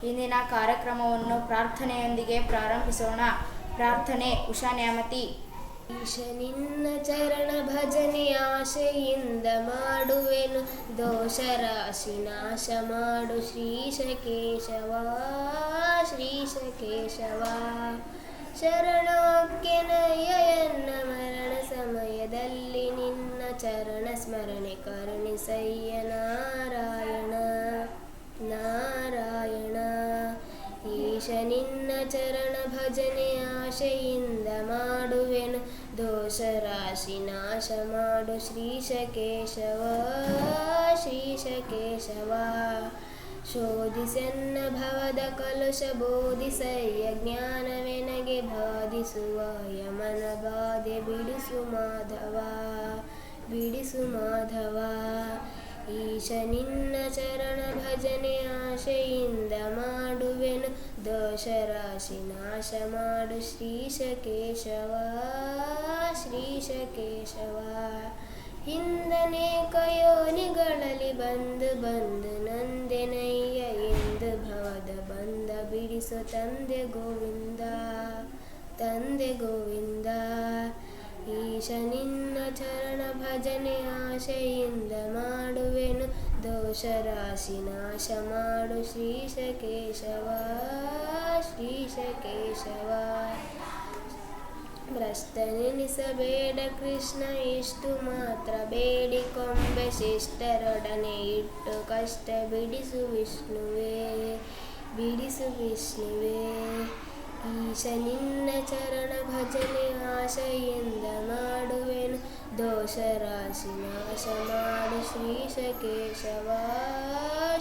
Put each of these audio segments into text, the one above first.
ಇಂದಿನ ಕಾರ್ಯಕ್ರಮವನ್ನು ಪ್ರಾರ್ಥನೆಯೊಂದಿಗೆ ಪ್ರಾರಂಭಿಸೋಣ. ಪ್ರಾರ್ಥನೆ. ಉಷಾ ನ್ಯಾಮತಿ. ಈಶ ನಿನ್ನ ಚರಣ ಭಜನೆ ಆಶೆಯಿಂದ ಮಾಡುವೆನು, ದೋಷ ರಾಶಿ ನಾಶ ಮಾಡು ಶ್ರೀಶ ಕೇಶವ, ಶ್ರೀಶ ಕೇಶವ. ಶರಣಾಖ್ಯನಯ್ಯ ಎನ್ನ ಮರಣ ಸಮಯದಲ್ಲಿ ನಿನ್ನ ಚರಣ ಸ್ಮರಣೆ ಕರುಣಿಸಯ್ಯ ನಾರಾಯಣ ನಾರಾಯಣ. ಈಶ ನಿನ್ನ ಚರಣ ಭಜನೆ ಆಶೆಯಿಂದ ಮಾಡುವೆನು, ದೋಷ ರಾಶಿ ನಾಶ ಮಾಡು ಶ್ರೀಶ ಕೇಶವ, ಶ್ರೀಶ ಕೇಶವ. ಶೋಧಿಸೆನ್ನ ಭವದ ಕಲುಷ ಬೋಧಿಸಯ್ಯ ಜ್ಞಾನವೆನಗೆ ಬಾಧಿಸುವ ಯಮನ ಬಾಧೆ ಬಿಡಿಸು ಮಾಧವ, ಬಿಡಿಸು ಮಾಧವ. ಈಶ ನಿನ್ನ ಚರಣ ಭಜನೆ ಆಶೆಯಿಂದ ಮಾಡುವೆನು, ದೋಷ ರಾಶಿ ನಾಶ ಮಾಡು ಶ್ರೀಶ ಕೇಶವ, ಶ್ರೀಶ ಕೇಶವ. ಹಿಂದನೇಕ ಯೋನಿಗಳಲ್ಲಿ ಬಂದು ಬಂದು ನಂದೆನಯ್ಯ ಎಂದು ಭವದ ಬಂದ ಬಿಡಿಸು ತಂದೆ ಗೋವಿಂದ, ತಂದೆ ಗೋವಿಂದ. ಈಶ ನಿನ್ನ ಚರಣ ಭಜನೆ ಆಶೆಯಿಂದ ಮಾಡುವೆನು, ದೋಷ ರಾಶಿ ನಾಶ ಮಾಡು ಶ್ರೀಶ ಕೇಶವ, ಶ್ರೀಶ ಕೇಶವ. ಭ್ರಷ್ಟನೆನಿಸಬೇಡ ಕೃಷ್ಣ ಇಷ್ಟು ಮಾತ್ರ ಬೇಡಿಕೊಂಬೆ, ಶಿಷ್ಟರೊಡನೆ ಇಟ್ಟು ಕಷ್ಟ ಬಿಡಿಸು ವಿಷ್ಣುವೇ, ಬಿಡಿಸು ವಿಷ್ಣುವೇ. ಈಶ ನಿನ್ನ ಚರಣ ಭಜನೆ ಆಶೆಯಿಂದ ಮಾಡುವೆನು, ದೋಷ ರಾಶಿ ನಾಶ ಮಾಡು ಶ್ರೀಶ ಕೇಶವ,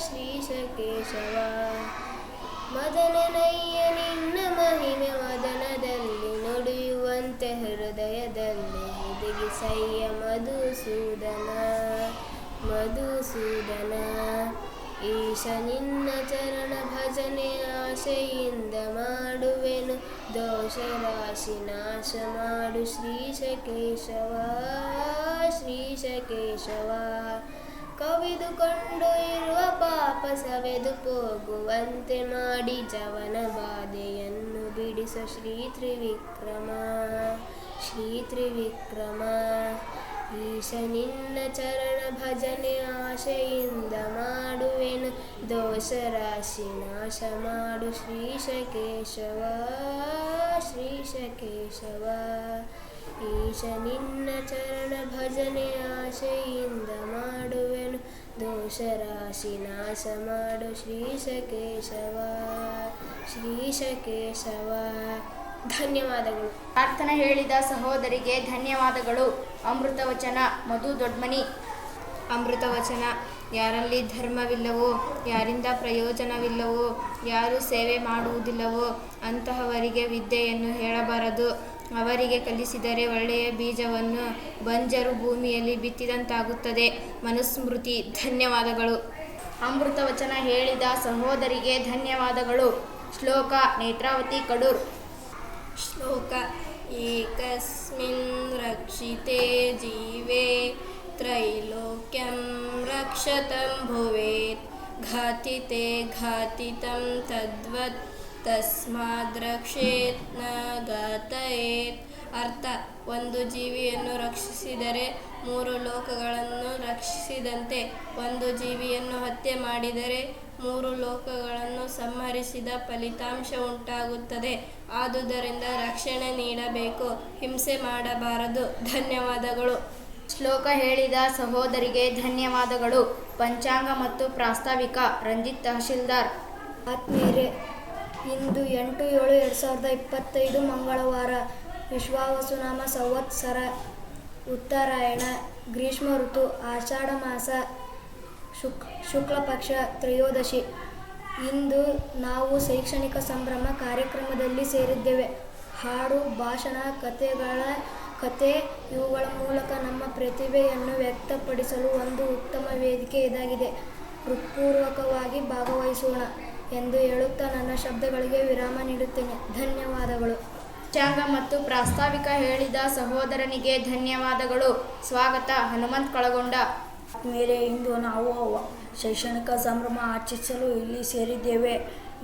ಶ್ರೀಶ ಕೇಶವ. ಮದನನಯ್ಯ ನಿನ್ನ ಮಹಿಮೆ ಮದನದಲ್ಲಿ ನುಡಿಯುವಂತೆ ಹೃದಯದಲ್ಲಿ ಹುದುಗಿಸಯ್ಯ ಮಧುಸೂದನ, ಮಧುಸೂದನ. ಈಶ ನಿನ್ನ ಚರಣ ಭಜನೆ ಆಶೆಯಿಂದ ಮಾಡುವೆನು, ದೋಷ ರಾಶಿ ನಾಶ ಮಾಡು ಶ್ರೀಶ ಕೇಶವ, ಶ್ರೀಶ ಕೇಶವ. ಕವಿದುಕೊಂಡು ಇರುವ ಪಾಪ ಸವೆದು ಹೋಗುವಂತೆ ಮಾಡಿ ಜವನ ಬಾಧೆಯನ್ನು ಬಿಡಿಸು ಶ್ರೀ ತ್ರಿವಿಕ್ರಮ, ಶ್ರೀ ತ್ರಿವಿಕ್ರಮ. ಈಶ ನಿನ್ನ ಚರಣ ಭಜನೆ ಆಶೆಯಿಂದ ಮಾಡುವೆನು, ದೋಷ ರಾಶಿ ನಾಶ ಮಾಡು ಶ್ರೀಶ ಕೇಶವ, ಶ್ರೀಶ ಕೇಶವ. ಈಶ ನಿನ್ನ ಚರಣ ಭಜನೆ ಆಶೆಯಿಂದ ಮಾಡುವೆನು, ದೋಷ ರಾಶಿ ನಾಶ ಮಾಡು ಶ್ರೀಶ ಕೇಶವ, ಶ್ರೀಶ ಕೇಶವ. ಧನ್ಯವಾದಗಳು. ಪ್ರಾರ್ಥನೆ ಹೇಳಿದ ಸಹೋದರಿಗೆ ಧನ್ಯವಾದಗಳು. ಅಮೃತವಚನ. ಮಧು ದೊಡ್ಮನಿ. ಅಮೃತವಚನ. ಯಾರಲ್ಲಿ ಧರ್ಮವಿಲ್ಲವೋ, ಯಾರಿಂದ ಪ್ರಯೋಜನವಿಲ್ಲವೋ, ಯಾರು ಸೇವೆ ಮಾಡುವುದಿಲ್ಲವೋ ಅಂತಹವರಿಗೆ ವಿದ್ಯೆಯನ್ನು ಹೇಳಬಾರದು. ಅವರಿಗೆ ಕಲಿಸಿದರೆ ಒಳ್ಳೆಯ ಬೀಜವನ್ನು ಬಂಜರು ಭೂಮಿಯಲ್ಲಿ ಬಿತ್ತಿದಂತಾಗುತ್ತದೆ. ಮನುಸ್ಮೃತಿ. ಧನ್ಯವಾದಗಳು. ಅಮೃತವಚನ ಹೇಳಿದ ಸಹೋದರಿಗೆ ಧನ್ಯವಾದಗಳು. ಶ್ಲೋಕ. ನೇತ್ರಾವತಿ ಕಡೂರ್. ಶ್ಲೋಕ. ಏಕಸ್ಮಿನ್ ರಕ್ಷಿತೆ ಜೀವೇ ತ್ರೈಲೋಕ್ಯಂ ರಕ್ಷತಂ ಭುವೇತ್, ಘಾತಿತೆ ಘಾತಿತಂ ತದ್ವತ್ ತಸ್ಮಾದ್ ರಕ್ಷೇತ್ ನ ಘಾತಯೇತ್. ಅರ್ಥ: ಒಂದು ಜೀವಿಯನ್ನು ರಕ್ಷಿಸಿದರೆ ಮೂರು ಲೋಕಗಳನ್ನು ರಕ್ಷಿಸಿದಂತೆ, ಒಂದು ಜೀವಿಯನ್ನು ಹತ್ಯೆ ಮಾಡಿದರೆ ಮೂರು ಲೋಕಗಳನ್ನು ಸಂಹರಿಸಿದ ಫಲಿತಾಂಶ ಉಂಟಾಗುತ್ತದೆ. ಆದುದರಿಂದ ರಕ್ಷಣೆ ನೀಡಬೇಕು, ಹಿಂಸೆ ಮಾಡಬಾರದು. ಧನ್ಯವಾದಗಳು. ಶ್ಲೋಕ ಹೇಳಿದ ಸಹೋದರಿಗೆ ಧನ್ಯವಾದಗಳು. ಪಂಚಾಂಗ ಮತ್ತು ಪ್ರಾಸ್ತಾವಿಕ. ರಂಜಿತ್ ತಹಶೀಲ್ದಾರ್. ಆತ್ಮೀಯರೇ, ಇಂದು 8/7/2025 ಮಂಗಳವಾರ. ವಿಶ್ವಾವಸುನಾಮ ಸಂವತ್ಸರ, ಉತ್ತರಾಯಣ, ಗ್ರೀಷ್ಮ ಋತು, ಆಷಾಢ ಮಾಸ, ಶುಕ್ಲ ಪಕ್ಷ, ತ್ರಯೋದಶಿ. ಇಂದು ನಾವು ಶೈಕ್ಷಣಿಕ ಸಂಭ್ರಮ ಕಾರ್ಯಕ್ರಮದಲ್ಲಿ ಸೇರಿದ್ದೇವೆ. ಹಾಡು, ಭಾಷಣ, ಕತೆ ಇವುಗಳ ಮೂಲಕ ನಮ್ಮ ಪ್ರತಿಭೆಯನ್ನು ವ್ಯಕ್ತಪಡಿಸಲು ಒಂದು ಉತ್ತಮ ವೇದಿಕೆ ಇದಾಗಿದೆ. ಹೃತ್ಪೂರ್ವಕವಾಗಿ ಭಾಗವಹಿಸೋಣ ಎಂದು ಹೇಳುತ್ತಾ ನನ್ನ ಶಬ್ದಗಳಿಗೆ ವಿರಾಮ ನೀಡುತ್ತೇನೆ. ಧನ್ಯವಾದಗಳು. ಪಂಚಾಂಗ ಮತ್ತು ಪ್ರಾಸ್ತಾವಿಕ ಹೇಳಿದ ಸಹೋದರನಿಗೆ ಧನ್ಯವಾದಗಳು. ಸ್ವಾಗತ. ಹನುಮಂತ್ ಕಳಗೊಂಡ. ಆತ್ಮೀಯರೇ, ಇಂದು ನಾವು ಶೈಕ್ಷಣಿಕ ಸಂಭ್ರಮ ಆಚರಿಸಲು ಇಲ್ಲಿ ಸೇರಿದ್ದೇವೆ.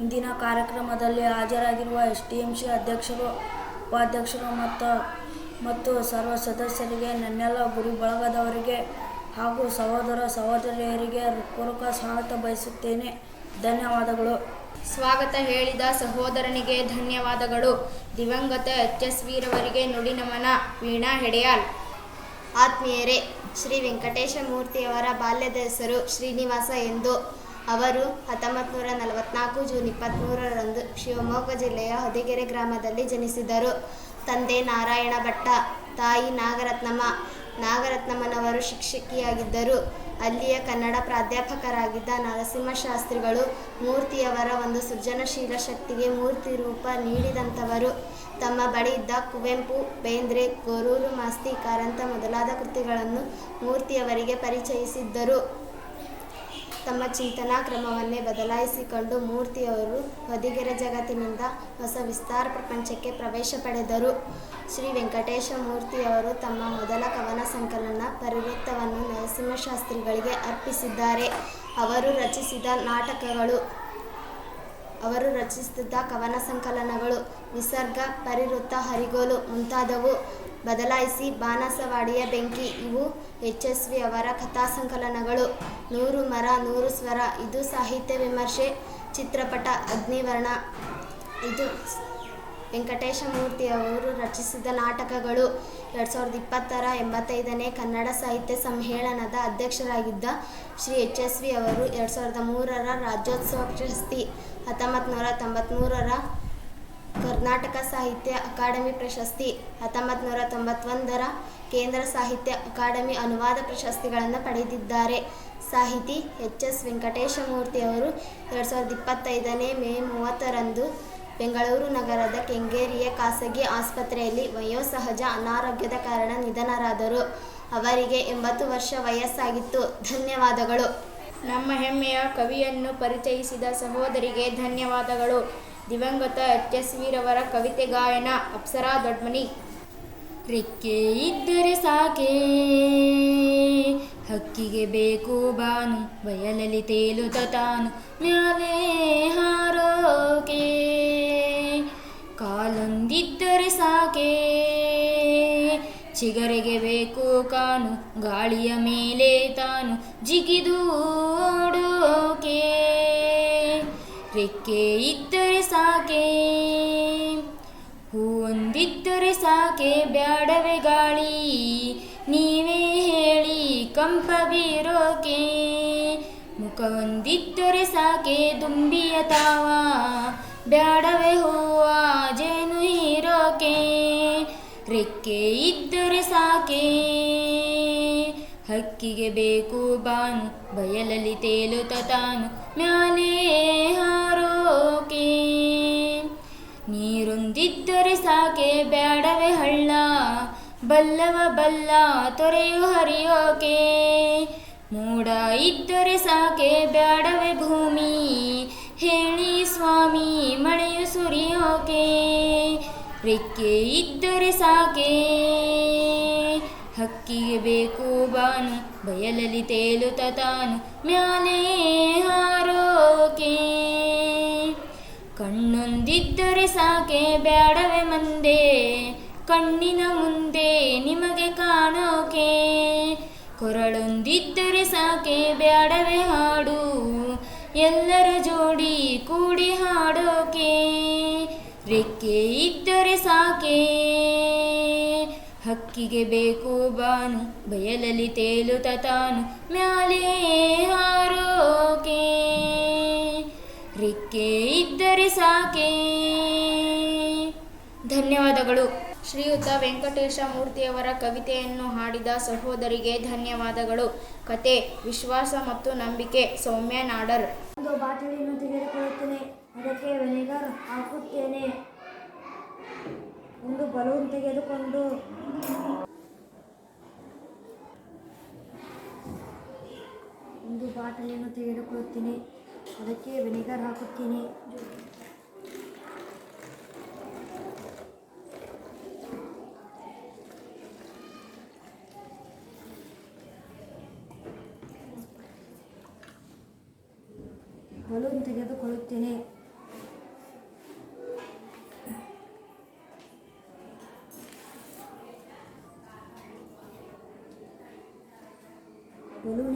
ಇಂದಿನ ಕಾರ್ಯಕ್ರಮದಲ್ಲಿ ಹಾಜರಾಗಿರುವ STMC ಅಧ್ಯಕ್ಷರು, ಉಪಾಧ್ಯಕ್ಷರು ಮತ್ತು ಸರ್ವ ಸದಸ್ಯರಿಗೆ, ನನ್ನೆಲ್ಲ ಗುರು ಬಳಗದವರಿಗೆ ಹಾಗೂ ಸಹೋದರ ಸಹೋದರಿಯರಿಗೆ ಹೃತ್ಪೂರ್ವಕ ಸ್ವಾಗತ ಬಯಸುತ್ತೇನೆ. ಧನ್ಯವಾದಗಳು. ಸ್ವಾಗತ ಹೇಳಿದ ಸಹೋದರನಿಗೆ ಧನ್ಯವಾದಗಳು. ದಿವಂಗತ HSV ರವರಿಗೆ ನುಡಿ ನಮನ. ವೀಣಾ ಹೆಡೆಯಾಲ್. ಆತ್ಮೀಯರೇ, ಶ್ರೀ ವೆಂಕಟೇಶ ಮೂರ್ತಿಯವರ ಬಾಲ್ಯದ ಹೆಸರು ಶ್ರೀನಿವಾಸ ಎಂದು. ಅವರು 1944 ಜೂನ್ 23ರಂದು ಶಿವಮೊಗ್ಗ ಜಿಲ್ಲೆಯ ಹೊದಿಗೆರೆ ಗ್ರಾಮದಲ್ಲಿ ಜನಿಸಿದರು. ತಂದೆ ನಾರಾಯಣ ಭಟ್ಟ, ತಾಯಿ ನಾಗರತ್ನಮ್ಮ. ನಾಗರತ್ನಮ್ಮನವರು ಶಿಕ್ಷಕಿಯಾಗಿದ್ದರು. ಅಲ್ಲಿಯ ಕನ್ನಡ ಪ್ರಾಧ್ಯಾಪಕರಾಗಿದ್ದ ನರಸಿಂಹಶಾಸ್ತ್ರಿಗಳು ಮೂರ್ತಿಯವರ ಒಂದು ಸೃಜನಶೀಲ ಶಕ್ತಿಗೆ ಮೂರ್ತಿ ರೂಪ ನೀಡಿದಂಥವರು. ತಮ್ಮ ಬಳಿ ಇದ್ದ ಕುವೆಂಪು, ಬೇಂದ್ರೆ, ಗೊರೂರು ಮಾಸ್ತಿ, ಕಾರಂತ ಮೊದಲಾದ ಕೃತಿಗಳನ್ನು ಮೂರ್ತಿಯವರಿಗೆ ಪರಿಚಯಿಸಿದ್ದರು. ತಮ್ಮ ಚಿಂತನಾ ಕ್ರಮವನ್ನೇ ಬದಲಾಯಿಸಿಕೊಂಡು ಮೂರ್ತಿಯವರು ಹೊದಿಗೆರೆ ಜಗತ್ತಿನಿಂದ ಹೊಸ ವಿಸ್ತಾರ ಪ್ರಪಂಚಕ್ಕೆ ಪ್ರವೇಶ ಪಡೆದರು. ಶ್ರೀ ವೆಂಕಟೇಶ ಮೂರ್ತಿಯವರು ತಮ್ಮ ಮೊದಲ ಕವನ ಸಂಕಲನ ಪರಿವೃತ್ತವನ್ನು ನರಸಿಂಹಶಾಸ್ತ್ರಿಗಳಿಗೆ ಅರ್ಪಿಸಿದ್ದಾರೆ. ಅವರು ರಚಿಸಿದ ಕವನ ಸಂಕಲನಗಳು ವಿಸರ್ಗ, ಪರಿವೃತ್ತ, ಹರಿಗೋಲು ಮುಂತಾದವು. ಬದಲಾಯಿಸಿ, ಬಾಣಸವಾಡಿಯ ಬೆಂಕಿ ಇವು HSV ಅವರ ಕಥಾ ಸಂಕಲನಗಳು. 100 ಮರ 100 ಸ್ವರ ಇದು ಸಾಹಿತ್ಯ ವಿಮರ್ಶೆ. ಚಿತ್ರಪಟ ಅಗ್ನಿವರ್ಣ ಇದು ವೆಂಕಟೇಶ ಮೂರ್ತಿಯವರು ರಚಿಸಿದ ನಾಟಕಗಳು. 2020ರ 85ನೇ ಕನ್ನಡ ಸಾಹಿತ್ಯ ಸಮ್ಮೇಳನದ ಅಧ್ಯಕ್ಷರಾಗಿದ್ದ ಶ್ರೀ HSV ಅವರು 2003ರ ರಾಜ್ಯೋತ್ಸವ ಪ್ರಶಸ್ತಿ, 1993ರ ಕರ್ನಾಟಕ ಸಾಹಿತ್ಯ ಅಕಾಡೆಮಿ ಪ್ರಶಸ್ತಿ, 1991ರ ಕೇಂದ್ರ ಸಾಹಿತ್ಯ ಅಕಾಡೆಮಿ ಅನುವಾದ ಪ್ರಶಸ್ತಿಗಳನ್ನು ಪಡೆದಿದ್ದಾರೆ. ಸಾಹಿತಿ HS ವೆಂಕಟೇಶ ಮೂರ್ತಿಯವರು 2025 ಮೇ 30ರಂದು ಬೆಂಗಳೂರು ನಗರದ ಕೆಂಗೇರಿಯ ಖಾಸಗಿ ಆಸ್ಪತ್ರೆಯಲ್ಲಿ ವಯೋಸಹಜ ಅನಾರೋಗ್ಯದ ಕಾರಣ ನಿಧನರಾದರು. ಅವರಿಗೆ 80 ವರ್ಷ ವಯಸ್ಸಾಗಿತ್ತು. ಧನ್ಯವಾದಗಳು. ನಮ್ಮ ಹೆಮ್ಮೆಯ ಕವಿಯನ್ನು ಪರಿಚಯಿಸಿದ ಸಹೋದರಿಗೆ ಧನ್ಯವಾದಗಳು. ದಿವಂಗತ HSV ರವರ ಕವಿತೆ ಗಾಯನ. ಅಪ್ಸರಾ ದೊಡ್ಮನಿ. ರೆಕ್ಕೆ ಇದ್ದರೆ ಸಾಕೆ ಹಕ್ಕಿಗೆ ಬೇಕು ಬಾನು, ಬಯಲಲ್ಲಿ ತೇಲುತ್ತ ತಾನು ಮ್ಯಾಲೆ ಹಾರೋಕೆ. ಕಾಲೊಂದಿದ್ದರೆ ಸಾಕೆ ಚಿಗರೆಗೆ ಬೇಕು ಕಾನು, ಗಾಳಿಯ ಮೇಲೆ ತಾನು ಜಿಗಿದು ಓಡೋಕೆ. ರೆಕ್ಕೆ ಇದ್ದರೆ ಸಾಕೆ, ಹೂವೊಂದಿದ್ದರೆ ಸಾಕೆ, ಬ್ಯಾಡವೆ ಗಾಳಿ ನೀವೇ ಹೇಳಿ ಕಂಪ ಬೀರೋಕೆ. ಮುಖವೊಂದಿದ್ದರೆ ಸಾಕೆ, ದುಂಬಿಯ ತಾವ ಬ್ಯಾಡವೆ ಹೂವ ಜೇನು ಹೀರೋಕೆ. ರೆಕ್ಕೆ ಇದ್ದರೆ ಸಾಕೆ ಹಕ್ಕಿಗೆ ಬೇಕು ಬಾನು, ಬಯಲಲ್ಲಿ ತೇಲುತ್ತ ತಾನು ಮ್ಯಾಲೆ ಹಾರೋಕೆ. ನೀರೊಂದಿದ್ದರೆ ಸಾಕೆ, ಬ್ಯಾಡವೆ ಹಳ್ಳ ಬಲ್ಲವ ಬಲ್ಲ ತೊರೆಯು ಹರಿಯೋಕೆ. ಮೋಡ ಇದ್ದರೆ ಸಾಕೆ, ಬ್ಯಾಡವೆ ಭೂಮಿ ಹೇಳಿ ಸ್ವಾಮಿ ಮಳೆಯು ಸುರಿಯೋಕೆ. ರೆಕ್ಕೆ ಇದ್ದರೆ ಸಾಕೆ ಹಕ್ಕಿಗೆ ಬೇಕು ಬಾನು, ಬಯಲಲ್ಲಿ ತೇಲುತ್ತ ತಾನು ಮ್ಯಾಲೆ ಹಾರೋಕೆ. ಕಣ್ಣೊಂದಿದ್ದರೆ ಸಾಕೆ, ಬ್ಯಾಡವೆ ಮಂದೆ ಕಣ್ಣಿನ ಮುಂದೆ ನಿಮಗೆ ಕಾಣೋಕೆ. ಕೊರಳೊಂದಿದ್ದರೆ ಸಾಕೆ, ಬ್ಯಾಡವೆ ಹಾಡು ಎಲ್ಲರ ಜೋಡಿ ಕೂಡಿ ಹಾಡೋಕೆ. ರೆಕ್ಕೆ ಇದ್ದರೆ ಸಾಕೆ ಹಕ್ಕಿಗೆ ಬೇಕು ಬಾನು, ಬಯಲಲ್ಲಿ ತೇಲುತ್ತ ತಾನು ಮ್ಯಾಲೆ ಹಾರೋಕೆ. ರೆಕ್ಕೆ ಇದ್ದರೆ ಸಾಕೆ. ಧನ್ಯವಾದಗಳು. ಶ್ರೀಯುತ ವೆಂಕಟೇಶ ಮೂರ್ತಿಯವರ ಕವಿತೆಯನ್ನು ಹಾಡಿದ ಸಹೋದರಿಗೆ ಧನ್ಯವಾದಗಳು. ಕತೆ ವಿಶ್ವಾಸ ಮತ್ತು ನಂಬಿಕೆ. ಸೌಮ್ಯ ನಾಡರ್. ಒಂದು ಬಾಟಲಿಯನ್ನು ತೆಗೆದುಕೊಳ್ಳುತ್ತೇನೆ, ಅದಕ್ಕೆ ವಿನೆಗರ್ ಹಾಕುತ್ತೇನೆ. ಒಂದು ಬಲೂನ್ ತೆಗೆದುಕೊಂಡು ಒಂದು ಬಾಟಲಿಯನ್ನು ತೆಗೆದುಕೊಳ್ಳುತ್ತೇನೆ, ಅದಕ್ಕೆ ವಿನೆಗರ್ ಹಾಕುತ್ತೇನೆ. ಬಲೂನ್ ತೆಗೆದುಕೊಳ್ಳುತ್ತೇನೆ,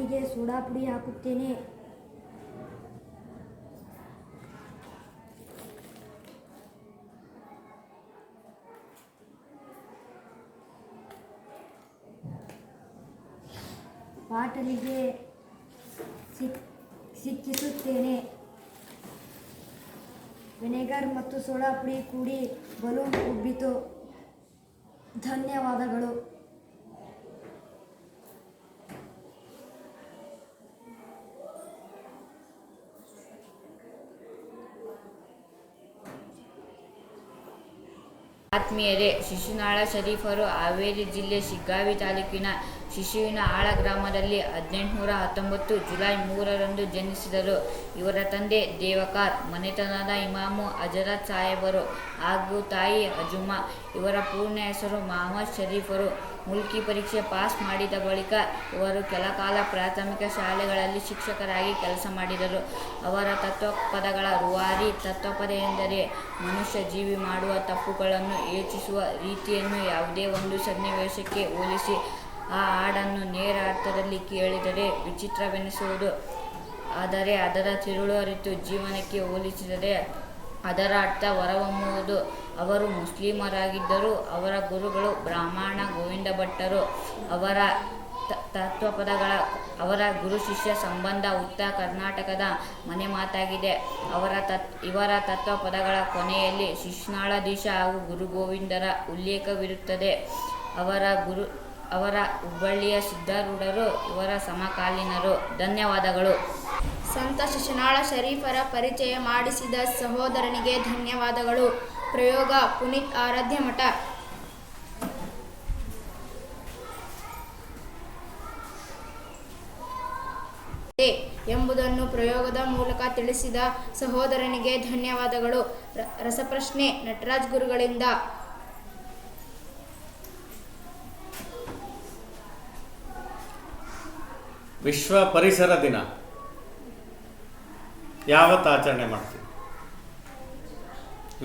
ಬಾಟಲಿಗೆ ಸೋಡಾ ಪುಡಿ ಹಾಕುತ್ತೇನೆ. ಬಾಟಲಿಗೆ ಸಿಕ್ಕಿಸುತ್ತೇನೆ. ವಿನೆಗರ್ ಮತ್ತು ಸೋಡಾ ಪುಡಿ ಕೂಡಿ ಬಲೂನ್ ಉಬ್ಬಿತು. ಧನ್ಯವಾದಗಳು. ಆತ್ಮೀಯರೇ, ಶಿಶುನಾಳ ಶರೀಫರು ಹಾವೇರಿ ಜಿಲ್ಲೆ ಶಿಗ್ಗಾವಿ ತಾಲೂಕಿನ ಶಿಶುವಿನಹಾಳ ಗ್ರಾಮದಲ್ಲಿ 1819 ಜುಲೈ 3ರಂದು ಜನಿಸಿದರು. ಇವರ ತಂದೆ ದೇವಕಾರ್, ಮನೆತನದ ಇಮಾಮು ಹಜರತ್ ಸಾಹೇಬರು ಹಾಗೂ ತಾಯಿ ಅಜುಮಾ. ಇವರ ಪೂರ್ಣ ಹೆಸರು ಮಹಮ್ಮದ್ ಶರೀಫರು. ಮುಲ್ಕಿ ಪರೀಕ್ಷೆ ಪಾಸ್ ಮಾಡಿದ ಬಳಿಕ ಇವರು ಕೆಲಕಾಲ ಪ್ರಾಥಮಿಕ ಶಾಲೆಗಳಲ್ಲಿ ಶಿಕ್ಷಕರಾಗಿ ಕೆಲಸ ಮಾಡಿದರು. ಅವರ ತತ್ವಪದಗಳ ರೂವಾರಿ. ತತ್ವಪದ ಎಂದರೆ ಮನುಷ್ಯ ಜೀವಿ ಮಾಡುವ ತಪ್ಪುಗಳನ್ನು ಯೋಚಿಸುವ ರೀತಿಯನ್ನು ಯಾವುದೇ ಒಂದು ಸನ್ನಿವೇಶಕ್ಕೆ ಹೋಲಿಸಿ ಆ ಹಾಡನ್ನು ನೇರ ಅರ್ಥದಲ್ಲಿ ಕೇಳಿದರೆ ವಿಚಿತ್ರವೆನಿಸುವುದು. ಆದರೆ ಅದರ ತಿರುಳು ಅರಿತು ಜೀವನಕ್ಕೆ ಹೋಲಿಸಿದರೆ ಅದರ ಅರ್ಥ ಹೊರಹೊಮ್ಮುವುದು. ಅವರು ಮುಸ್ಲಿಮರಾಗಿದ್ದರು. ಅವರ ಗುರುಗಳು ಬ್ರಾಹ್ಮಣ ಗೋವಿಂದ ಭಟ್ಟರು. ಅವರ ತತ್ವಪದಗಳ ಅವರ ಗುರು ಶಿಷ್ಯ ಸಂಬಂಧ ಉತ್ತರ ಕರ್ನಾಟಕದ ಮನೆ ಮಾತಾಗಿದೆ. ಇವರ ತತ್ವಪದಗಳ ಕೊನೆಯಲ್ಲಿ ಶಿಶುನಾಳಾಧೀಶ ಹಾಗೂ ಗುರು ಗೋವಿಂದರ ಉಲ್ಲೇಖವಿರುತ್ತದೆ. ಅವರ ಹುಬ್ಬಳ್ಳಿಯ ಸಿದ್ಧಾರೂಢರು ಇವರ ಸಮಕಾಲೀನರು. ಧನ್ಯವಾದಗಳು. ಸಂತ ಶಿಶುನಾಳ ಶರೀಫರ ಪರಿಚಯ ಮಾಡಿಸಿದ ಸಹೋದರನಿಗೆ ಧನ್ಯವಾದಗಳು. ಪ್ರಯೋಗ ಪುನೀತ್ ಆರಾಧ್ಯ ಮಠ. ಎಂಬುದನ್ನು ಪ್ರಯೋಗದ ಮೂಲಕ ತಿಳಿಸಿದ ಸಹೋದರನಿಗೆ ಧನ್ಯವಾದಗಳು. ರಸಪ್ರಶ್ನೆ ನಟರಾಜ್ ಗುರುಗಳಿಂದ. ವಿಶ್ವ ಪರಿಸರ ದಿನ ಯಾವತ್ತು ಆಚರಣೆ ಮಾಡ್ತೀವಿ?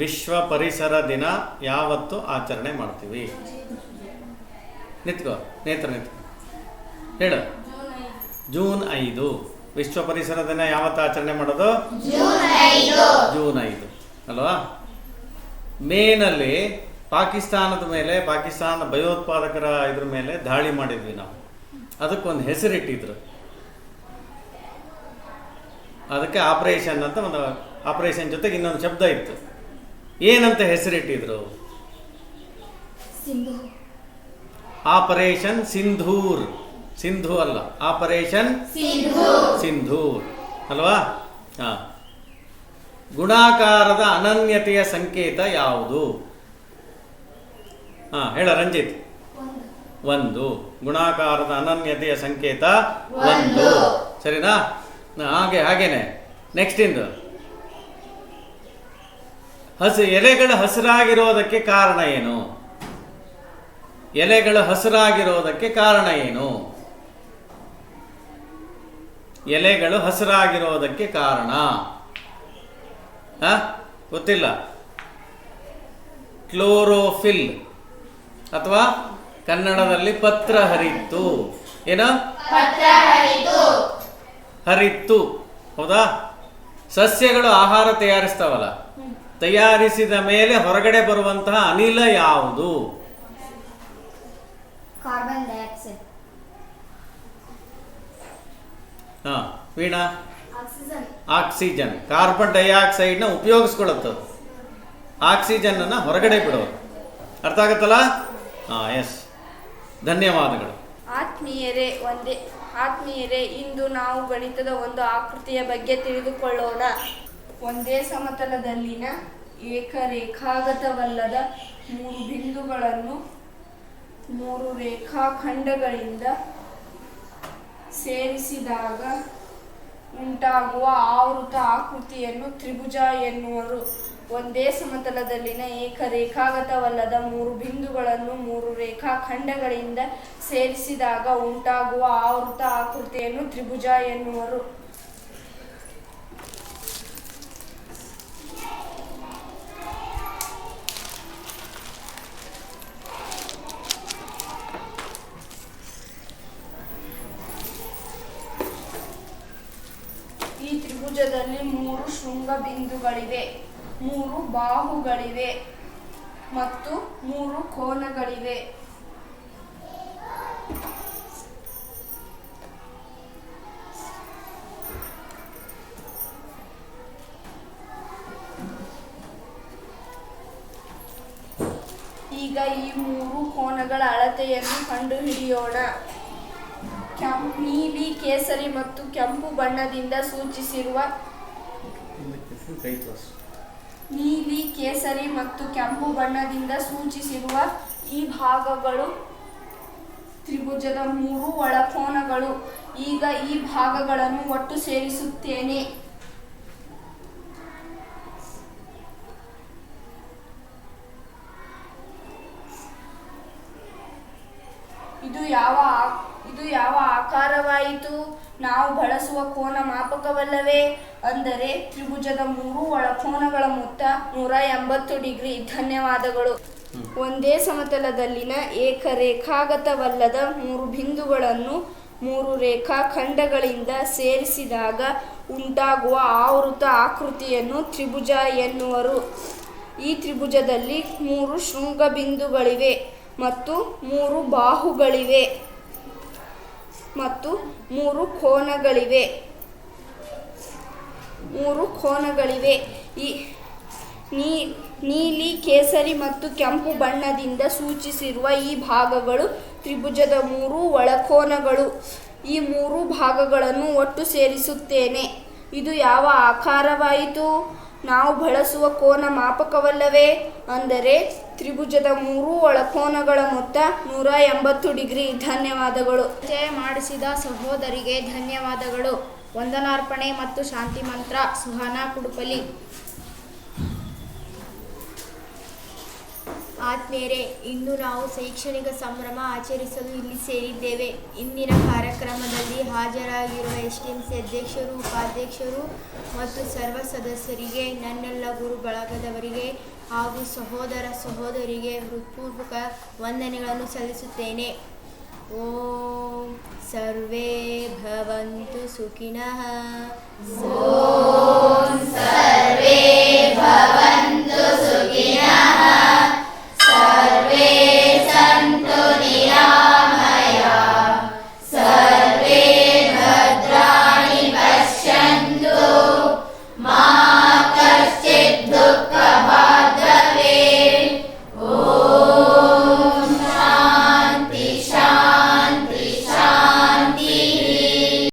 ವಿಶ್ವ ಪರಿಸರ ದಿನ ಯಾವತ್ತು ಆಚರಣೆ ಮಾಡ್ತೀವಿ? ನಿಂತ್ಕೋ, ನೇತ್ರ ಹೇಳು. ಜೂನ್ 5. ವಿಶ್ವ ಪರಿಸರ ದಿನ ಯಾವತ್ತು ಆಚರಣೆ ಮಾಡೋದು? ಜೂನ್ 5 ಅಲ್ವಾ? ಮೇನಲ್ಲಿ ಪಾಕಿಸ್ತಾನದ ಮೇಲೆ, ಪಾಕಿಸ್ತಾನ ಭಯೋತ್ಪಾದಕರ ಇದ್ರ ಮೇಲೆ ದಾಳಿ ಮಾಡಿದ್ವಿ ನಾವು. ಅದಕ್ಕೊಂದು ಹೆಸರಿಟ್ಟಿದ್ರು. ಅದಕ್ಕೆ ಆಪರೇಷನ್ ಅಂತ ಒಂದು ಆಪರೇಷನ್ ಜೊತೆಗೆ ಇನ್ನೊಂದು ಶಬ್ದ ಇತ್ತು. ಏನಂತ ಹೆಸರಿಟ್ಟಿದ್ರು? ಆಪರೇಷನ್ ಸಿಂಧೂರ್. ಸಿಂಧು ಅಲ್ಲ, ಆಪರೇಷನ್ ಸಿಂಧೂರ್ ಅಲ್ವಾ? ಗುಣಾಕಾರದ ಅನನ್ಯತೆಯ ಸಂಕೇತ ಯಾವುದು? ಹೇಳ ರಂಜಿತ್. 1. ಗುಣಾಕಾರದ ಅನನ್ಯತೆಯ ಸಂಕೇತ 1. ಸರಿನಾ? ಹಾಗೇನೆ ನೆಕ್ಸ್ಟ್ ಇಂದು ಎಲೆಗಳು ಹಸಿರಾಗಿರೋದಕ್ಕೆ ಕಾರಣ ಏನು? ಎಲೆಗಳು ಹಸಿರಾಗಿರೋದಕ್ಕೆ ಕಾರಣ ಏನು? ಎಲೆಗಳು ಹಸಿರಾಗಿರೋದಕ್ಕೆ ಕಾರಣ ಗೊತ್ತಿಲ್ಲ. ಕ್ಲೋರೋಫಿಲ್ ಅಥವಾ ಕನ್ನಡದಲ್ಲಿ ಪತ್ರ ಹರಿತ್ತು. ಏನು? ಹರಿತ್ತು. ಹೌದಾ? ಸಸ್ಯಗಳು ಆಹಾರ ತಯಾರಿಸ್ತಾವಲ್ಲ, ತಯಾರಿಸಿದ ಮೇಲೆ ಹೊರಗಡೆ ಬರುವಂತಹ ಅನಿಲ ಯಾವುದು? Carbon dioxide. Veena? Oxygen. Carbon ಡೈಆಕ್ಸೈಡ್ನ ಉಪಯೋಗಿಸ್ಕೊಳ್ಳುತ್ತದೆ, ಆಕ್ಸಿಜನ್ ಅನ್ನ ಹೊರಗಡೆ ಬಿಡೋದು. ಅರ್ಥ ಆಗುತ್ತಲ್ಲ? ಎಸ್, ಧನ್ಯವಾದಗಳು. ಆತ್ಮೀಯರೇ, ಇಂದು ನಾವು ಗಣಿತದ ಒಂದು ಆಕೃತಿಯ ಬಗ್ಗೆ ತಿಳಿದುಕೊಳ್ಳೋಣ. ಒಂದೇ ಸಮತಲದಲ್ಲಿನ ಏಕರೇಖಾಗತವಲ್ಲದ 3 ಬಿಂದುಗಳನ್ನು 3 ರೇಖಾಖಂಡಗಳಿಂದ ಸೇರಿಸಿದಾಗ ಉಂಟಾಗುವ ಆವೃತ ಆಕೃತಿಯನ್ನು ತ್ರಿಭುಜ ಎನ್ನುವರು. ಒಂದೇ ಸಮತಲದಲ್ಲಿನ ಏಕರೇಖಾಗತವಲ್ಲದ 3 ಬಿಂದುಗಳನ್ನು 3 ರೇಖಾಖಂಡಗಳಿಂದ ಸೇರಿಸಿದಾಗ ಉಂಟಾಗುವ ಆವೃತ ಆಕೃತಿಯನ್ನು ತ್ರಿಭುಜ ಎನ್ನುವರು. ತ್ರಿಭುಜದಲ್ಲಿ 3 ಶೃಂಗ ಬಿಂದುಗಳಿವೆ, 3 ಬಾಹುಗಳಿವೆ ಮತ್ತು 3 ಕೋನಗಳಿವೆ. ಈಗ ಈ 3 ಕೋನಗಳ ಅಳತೆಯನ್ನು ಕಂಡುಹಿಡಿಯೋಣ. ನೀಲಿ, ಕೇಸರಿ ಮತ್ತು ಕೆಂಪು ಬಣ್ಣದಿಂದ ಸೂಚಿಸಿರುವ ಈ ಭಾಗಗಳು ತ್ರಿಭುಜದ 3 ಒಳಕೋನಗಳು. ಈಗ ಈ ಭಾಗಗಳನ್ನು ಒಟ್ಟು ಸೇರಿಸುತ್ತೇನೆ. ಇದು ಯಾವ ಆಕಾರವಾಯಿತು? ನಾವು ಬಳಸುವ ಕೋನ ಮಾಪಕವಲ್ಲವೇ? ಅಂದರೆ ತ್ರಿಭುಜದ 3 ಒಳಕೋನಗಳ ಮೊತ್ತ 180 ಡಿಗ್ರಿ. ಧನ್ಯವಾದಗಳು. ಒಂದೇ ಸಮತಲದಲ್ಲಿನ ಏಕರೇಖಾಗತವಲ್ಲದ 3 ಬಿಂದುಗಳನ್ನು 3 ರೇಖಾಖಂಡಗಳಿಂದ ಸೇರಿಸಿದಾಗ ಉಂಟಾಗುವ ಆವೃತ ಆಕೃತಿಯನ್ನು ತ್ರಿಭುಜ ಎನ್ನುವರು. ಈ ತ್ರಿಭುಜದಲ್ಲಿ 3 ಶೃಂಗಬಿಂದುಗಳಿವೆ ಮತ್ತು 3 ಬಾಹುಗಳಿವೆ ಮತ್ತು 3 ಕೋನಗಳಿವೆ. ನೀಲಿ, ಕೇಸರಿ ಮತ್ತು ಕೆಂಪು ಬಣ್ಣದಿಂದ ಸೂಚಿಸಿರುವ ಈ ಭಾಗಗಳು ತ್ರಿಭುಜದ 3 ಒಳಕೋನಗಳು. ಈ 3 ಭಾಗಗಳನ್ನು ಒಟ್ಟು ಸೇರಿಸುತ್ತೇನೆ. ಇದು ಯಾವ ಆಕಾರವಾಯಿತು? ನಾವು ಬಳಸುವ ಕೋನ ಮಾಪಕವಲ್ಲವೇ? ಅಂದರೆ ತ್ರಿಭುಜದ 3 ಒಳಕೋನಗಳ ಮೊತ್ತ 180 ಡಿಗ್ರಿ. ಧನ್ಯವಾದಗಳು. ಪರಿಚಯ ಮಾಡಿಸಿದ ಸಹೋದರಿಗೆ ಧನ್ಯವಾದಗಳು. ವಂದನಾರ್ಪಣೆ ಮತ್ತು ಶಾಂತಿ ಮಂತ್ರ. ಸುಹಾನಾ ಕುಡುಪಲಿ. ಆತ್ಮೀಯರೇ, ಇಂದು ನಾವು ಶೈಕ್ಷಣಿಕ ಸಂಭ್ರಮ ಆಚರಿಸಲು ಇಲ್ಲಿ ಸೇರಿದ್ದೇವೆ. ಇಂದಿನ ಕಾರ್ಯಕ್ರಮದಲ್ಲಿ ಹಾಜರಾಗಿರುವ STMC ಅಧ್ಯಕ್ಷರು, ಉಪಾಧ್ಯಕ್ಷರು ಮತ್ತು ಸರ್ವ ಸದಸ್ಯರಿಗೆ, ನನ್ನೆಲ್ಲ ಗುರು ಬಳಗದವರಿಗೆ ಹಾಗೂ ಸಹೋದರ ಸಹೋದರಿಗೆ ಹೃತ್ಪೂರ್ವಕ ವಂದನೆಗಳನ್ನು ಸಲ್ಲಿಸುತ್ತೇನೆ. ಓಂ ಸರ್ವೇ ಭವಂತು ಸುಖಿನಃ. ಓಂ ಸರ್ವೇ